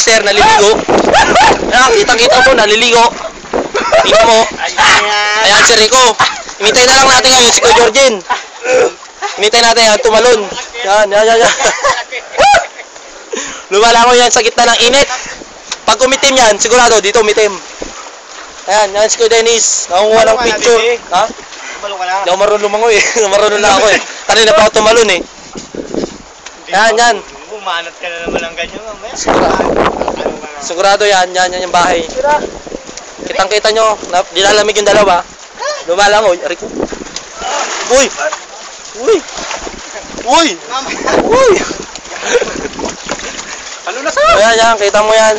Esther, naliligo. Ayan, kitang-kita mo, naliligo. Tingnan mo. Ayan si Rico. Imitay na lang natin ngayon si Kuya Georgine. Imitay natin yan, tumalon. Yan. Lumalangoy yan sa gitna ng init. Pag umitim yan, sigurado dito umitim. Ayan, yan si Kuya Dennis. Nakunguha ng picture. Ha? Hindi ako marunong lumangoy eh. Marunong na ako eh. Kanina pa ako tumalon eh. Yan. Umanat ka na naman ng ganyan mamaya. Sigurado yan yung bahay. Kitang-kita nyo, dilalamig yung dalawa. Lumalangoy. Rico. Uy! Ano na sa? Ayan, kita mo yan.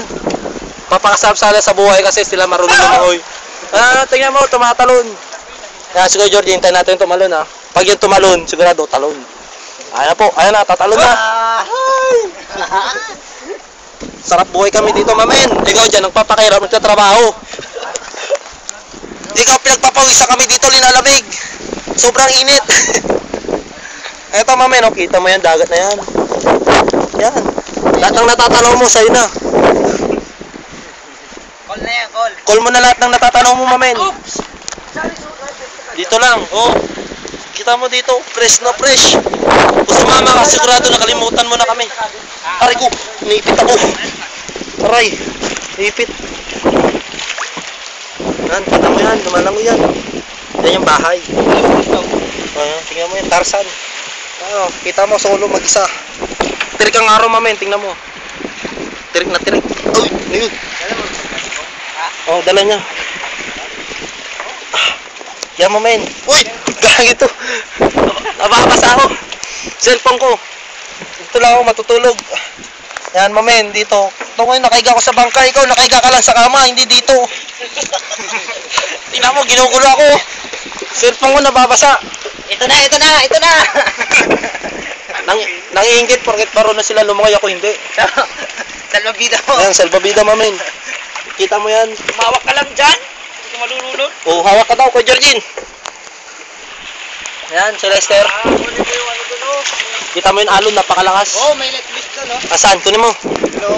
Papakasap-sala sa buhay kasi sila marunong lumangoy. Tingnan mo, tumatalon. Kaya si Kuya George, hintayin natin tumalon ha. Pag yung tumalon, sigurado talon. Ayan na, tatalon na. Sarap buhay kami dito, mamen. Ikaw dyan, nagpapakahirap, nagtatrabaho. Ikaw, pinagpapawisa kami dito, linalamig. Sobrang init. Eto, mamen, oh, kita mo yan, dagat na yan. Yan. Lahat ng natatanaw mo, sa'yo na. Call na yan, call. Call mo na lahat ng natatanaw mo, mamen. Oops! Dito lang, oh. Kita mo dito, fresh na fresh. Kung sumama ka, sigurado nakalimutan mo na kami. Aray ko, naipit ako. Aray, naipit. Yan, kita mo yan, lumalangoy yan. Yan yung bahay. Tingnan mo yan, Tarzan. Kita mo, solo mag-isa. Tirik ang araw, mamen, tingnan mo. Tirik na tirik. Uy, ano yun? Dala niya. Yan, mamen. Uy, gagi ito. Nababasa ako. Cellphone ko. Dito lang ako matutulog. Yan, mamen, dito. Ito ngayon, nakaiga ako sa bangka. Ikaw, nakaiga ka lang sa kama, hindi dito. Tingnan mo, ginugulo ako. Cellphone ko nababasa. Ito na! Nangiingit porket baro na sila lumangoy, ako hindi. Salvabida mo. Yan, salvabida, mamen. Kita mo yan. Tumawak ka lang dyan. Hindi ka malulunod. Hawak ka daw, Kuya Georgine. Yan, si Lester. Kunin ko yung ano dun, oh. Kita mo yung alon, napakalakas. May Netflix dun, oh. Saan? Kunin mo. Hello.